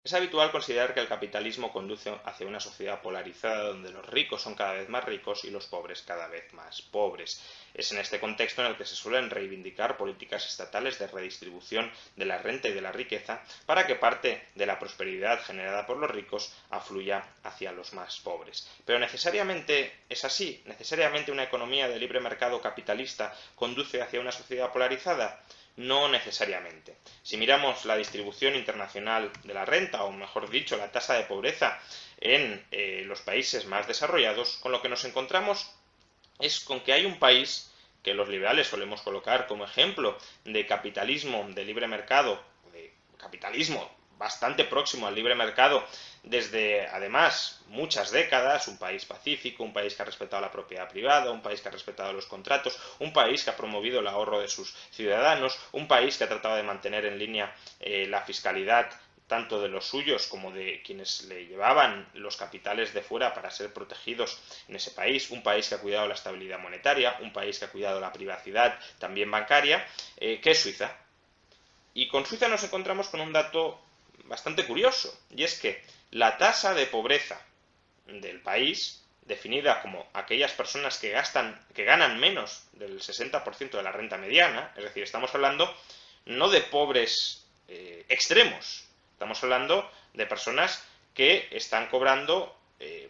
Es habitual considerar que el capitalismo conduce hacia una sociedad polarizada donde los ricos son cada vez más ricos y los pobres cada vez más pobres. Es en este contexto en el que se suelen reivindicar políticas estatales de redistribución de la renta y de la riqueza para que parte de la prosperidad generada por los ricos afluya hacia los más pobres. Pero necesariamente es así, necesariamente una economía de libre mercado capitalista conduce hacia una sociedad polarizada. No necesariamente. Si miramos la distribución internacional de la renta, o mejor dicho, la tasa de pobreza en los países más desarrollados, con lo que nos encontramos es con que hay un país que los liberales solemos colocar como ejemplo de capitalismo de libre mercado, de capitalismo bastante próximo al libre mercado desde, además, muchas décadas, un país pacífico, un país que ha respetado la propiedad privada, un país que ha respetado los contratos, un país que ha promovido el ahorro de sus ciudadanos, un país que ha tratado de mantener en línea la fiscalidad tanto de los suyos como de quienes le llevaban los capitales de fuera para ser protegidos en ese país, un país que ha cuidado la estabilidad monetaria, un país que ha cuidado la privacidad también bancaria, que es Suiza. Y con Suiza nos encontramos con un dato bastante curioso, y es que la tasa de pobreza del país, definida como aquellas personas que ganan menos del 60% de la renta mediana, es decir, estamos hablando no de pobres extremos, estamos hablando de personas que están cobrando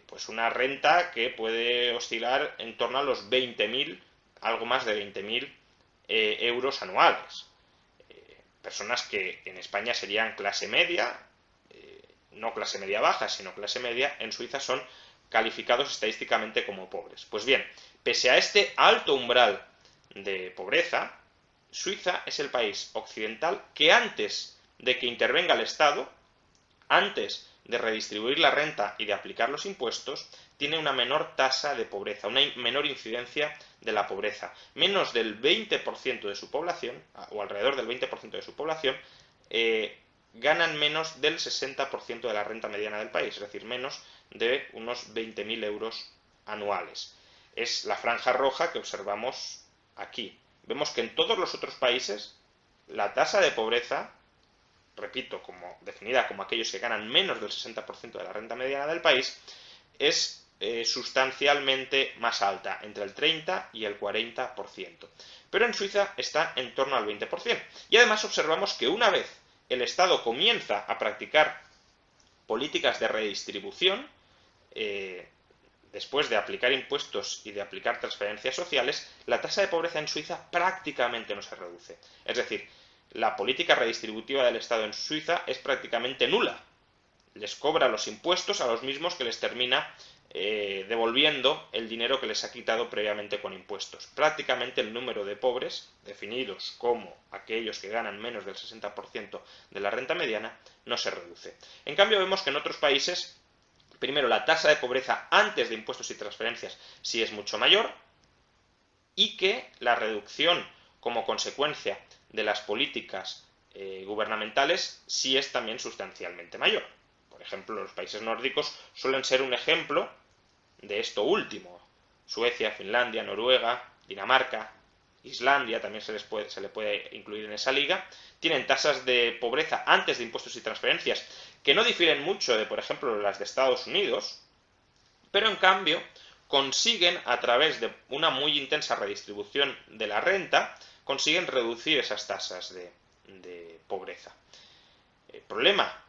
pues una renta que puede oscilar en torno a los 20.000, algo más de 20.000 euros anuales. Personas que en España serían clase media, no clase media baja, sino clase media, en Suiza son calificados estadísticamente como pobres. Pues bien, pese a este alto umbral de pobreza, Suiza es el país occidental que antes de que intervenga el Estado, antes de redistribuir la renta y de aplicar los impuestos, tiene una menor tasa de pobreza, una menor incidencia de la pobreza. Menos del 20% de su población, o alrededor del 20% de su población, ganan menos del 60% de la renta mediana del país, es decir, menos de unos 20.000 euros anuales. Es la franja roja que observamos aquí. Vemos que en todos los otros países la tasa de pobreza, repito, como definida como aquellos que ganan menos del 60% de la renta mediana del país, es sustancialmente más alta, entre el 30 y el 40%. Pero en Suiza está en torno al 20%. Y además observamos que una vez el Estado comienza a practicar políticas de redistribución, después de aplicar impuestos y de aplicar transferencias sociales, la tasa de pobreza en Suiza prácticamente no se reduce. Es decir, la política redistributiva del Estado en Suiza es prácticamente nula. Les cobra los impuestos a los mismos que les termina devolviendo el dinero que les ha quitado previamente con impuestos. Prácticamente el número de pobres, definidos como aquellos que ganan menos del 60% de la renta mediana, no se reduce. En cambio, vemos que en otros países, primero, la tasa de pobreza antes de impuestos y transferencias sí es mucho mayor, y que la reducción como consecuencia de las políticas gubernamentales sí es también sustancialmente mayor. Por ejemplo, los países nórdicos suelen ser un ejemplo de esto último. Suecia, Finlandia, Noruega, Dinamarca, Islandia también se le puede incluir en esa liga, tienen tasas de pobreza antes de impuestos y transferencias que no difieren mucho de, por ejemplo, las de Estados Unidos, pero en cambio consiguen, a través de una muy intensa redistribución de la renta, consiguen reducir esas tasas de pobreza. El problema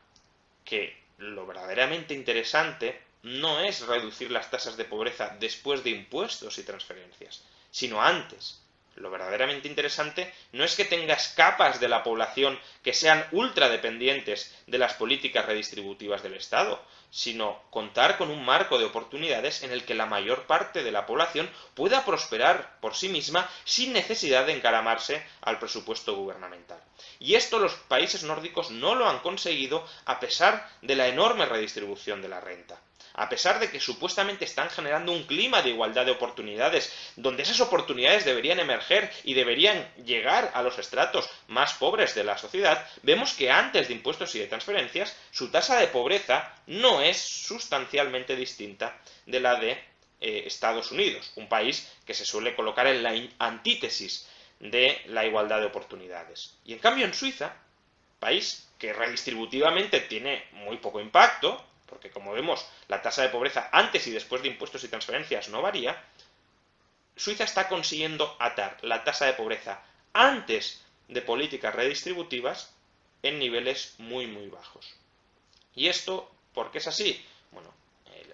que lo verdaderamente interesante no es reducir las tasas de pobreza después de impuestos y transferencias, sino antes. Lo verdaderamente interesante no es que tengas capas de la población que sean ultradependientes de las políticas redistributivas del Estado, sino contar con un marco de oportunidades en el que la mayor parte de la población pueda prosperar por sí misma sin necesidad de encaramarse al presupuesto gubernamental. Y esto los países nórdicos no lo han conseguido a pesar de la enorme redistribución de la renta. A pesar de que supuestamente están generando un clima de igualdad de oportunidades, donde esas oportunidades deberían emerger y deberían llegar a los estratos más pobres de la sociedad, vemos que antes de impuestos y de transferencias, su tasa de pobreza no es sustancialmente distinta de la de Estados Unidos, un país que se suele colocar en la antítesis de la igualdad de oportunidades. Y en cambio en Suiza, país que redistributivamente tiene muy poco impacto, porque como vemos la tasa de pobreza antes y después de impuestos y transferencias no varía, Suiza está consiguiendo atar la tasa de pobreza antes de políticas redistributivas en niveles muy bajos. ¿Y esto por qué es así? Bueno,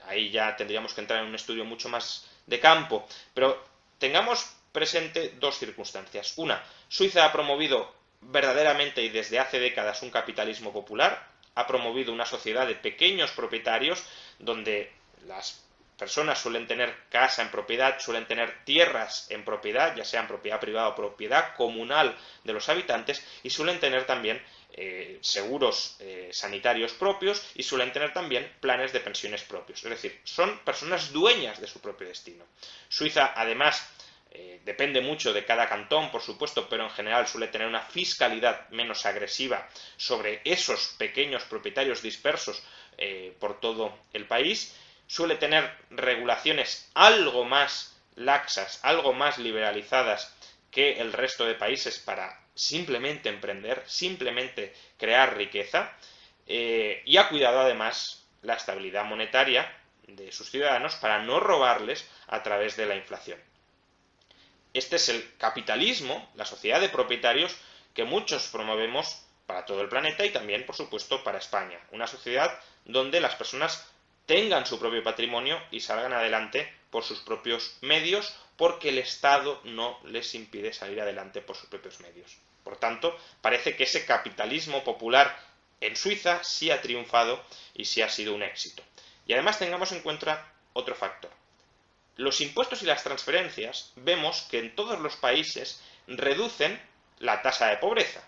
ahí ya tendríamos que entrar en un estudio mucho más de campo, pero tengamos presente dos circunstancias. Una, Suiza ha promovido verdaderamente y desde hace décadas un capitalismo popular, ha promovido una sociedad de pequeños propietarios donde las personas suelen tener casa en propiedad, suelen tener tierras en propiedad, ya sea en propiedad privada o propiedad comunal de los habitantes, y suelen tener también seguros sanitarios propios y suelen tener también planes de pensiones propios. Es decir, son personas dueñas de su propio destino. Suiza, además, depende mucho de cada cantón, por supuesto, pero en general suele tener una fiscalidad menos agresiva sobre esos pequeños propietarios dispersos por todo el país. Suele tener regulaciones algo más laxas, algo más liberalizadas que el resto de países para simplemente emprender, simplemente crear riqueza, y ha cuidado además la estabilidad monetaria de sus ciudadanos para no robarles a través de la inflación. Este es el capitalismo, la sociedad de propietarios que muchos promovemos para todo el planeta y también, por supuesto, para España. Una sociedad donde las personas tengan su propio patrimonio y salgan adelante por sus propios medios, porque el Estado no les impide salir adelante por sus propios medios. Por tanto, parece que ese capitalismo popular en Suiza sí ha triunfado y sí ha sido un éxito. Y además tengamos en cuenta otro factor. Los impuestos y las transferencias vemos que en todos los países reducen la tasa de pobreza.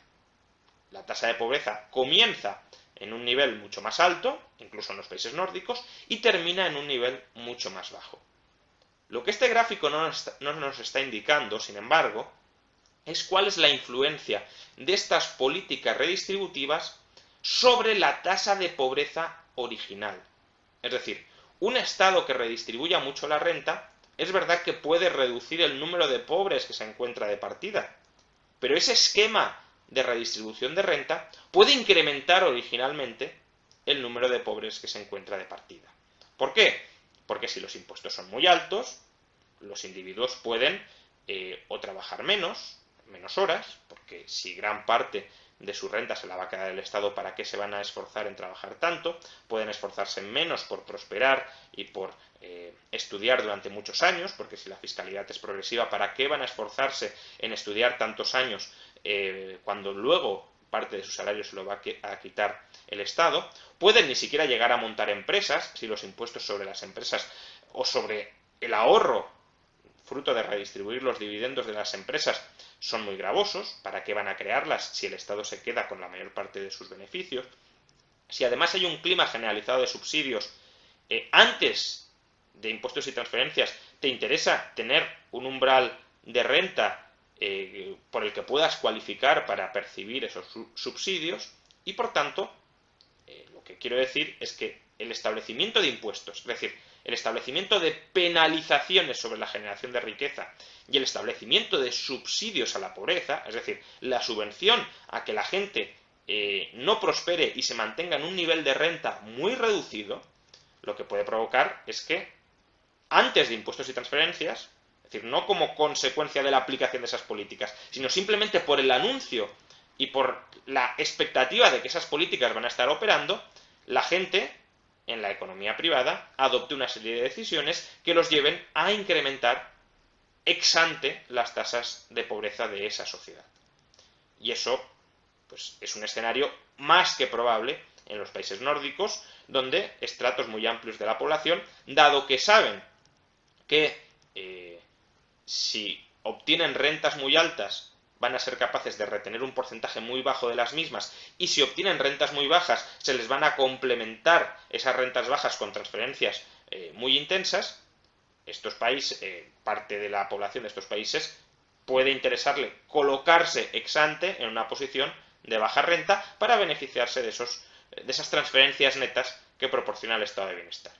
La tasa de pobreza comienza en un nivel mucho más alto, incluso en los países nórdicos, y termina en un nivel mucho más bajo. Lo que este gráfico no nos está indicando, sin embargo, es cuál es la influencia de estas políticas redistributivas sobre la tasa de pobreza original. Es decir, un Estado que redistribuya mucho la renta, es verdad que puede reducir el número de pobres que se encuentra de partida, pero ese esquema de redistribución de renta puede incrementar originalmente el número de pobres que se encuentra de partida. ¿Por qué? Porque si los impuestos son muy altos, los individuos pueden o trabajar menos horas, porque si gran parte de su renta se la va a quedar el Estado, ¿para qué se van a esforzar en trabajar tanto? Pueden esforzarse menos por prosperar y por estudiar durante muchos años, porque si la fiscalidad es progresiva, ¿para qué van a esforzarse en estudiar tantos años cuando luego parte de su salario se lo va a quitar el Estado? Pueden ni siquiera llegar a montar empresas, si los impuestos sobre las empresas o sobre el ahorro fruto de redistribuir los dividendos de las empresas son muy gravosos. ¿Para qué van a crearlas si el Estado se queda con la mayor parte de sus beneficios? Si además hay un clima generalizado de subsidios, antes de impuestos y transferencias, ¿te interesa tener un umbral de renta por el que puedas cualificar para percibir esos subsidios? Y por tanto, lo que quiero decir es que el establecimiento de impuestos, es decir, el establecimiento de penalizaciones sobre la generación de riqueza y el establecimiento de subsidios a la pobreza, es decir, la subvención a que la gente no prospere y se mantenga en un nivel de renta muy reducido, lo que puede provocar es que antes de impuestos y transferencias, es decir, no como consecuencia de la aplicación de esas políticas, sino simplemente por el anuncio y por la expectativa de que esas políticas van a estar operando, la gente en la economía privada adopte una serie de decisiones que los lleven a incrementar ex ante las tasas de pobreza de esa sociedad. Y eso pues, es un escenario más que probable en los países nórdicos, donde estratos muy amplios de la población, dado que saben que si obtienen rentas muy altas van a ser capaces de retener un porcentaje muy bajo de las mismas, y si obtienen rentas muy bajas se les van a complementar esas rentas bajas con transferencias muy intensas, estos países, parte de la población de estos países puede interesarle colocarse ex ante en una posición de baja renta para beneficiarse de esas transferencias netas que proporciona el estado de bienestar.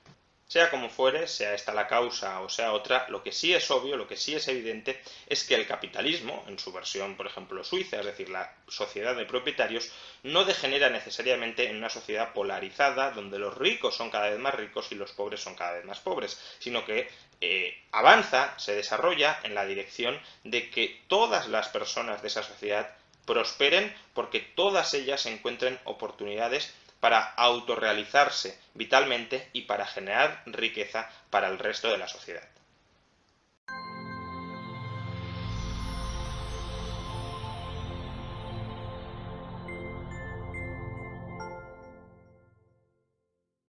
Sea como fuere, sea esta la causa o sea otra, lo que sí es obvio, lo que sí es evidente, es que el capitalismo, en su versión, por ejemplo, suiza, es decir, la sociedad de propietarios, no degenera necesariamente en una sociedad polarizada donde los ricos son cada vez más ricos y los pobres son cada vez más pobres, sino que avanza, se desarrolla en la dirección de que todas las personas de esa sociedad prosperen porque todas ellas encuentren oportunidades para autorrealizarse vitalmente y para generar riqueza para el resto de la sociedad.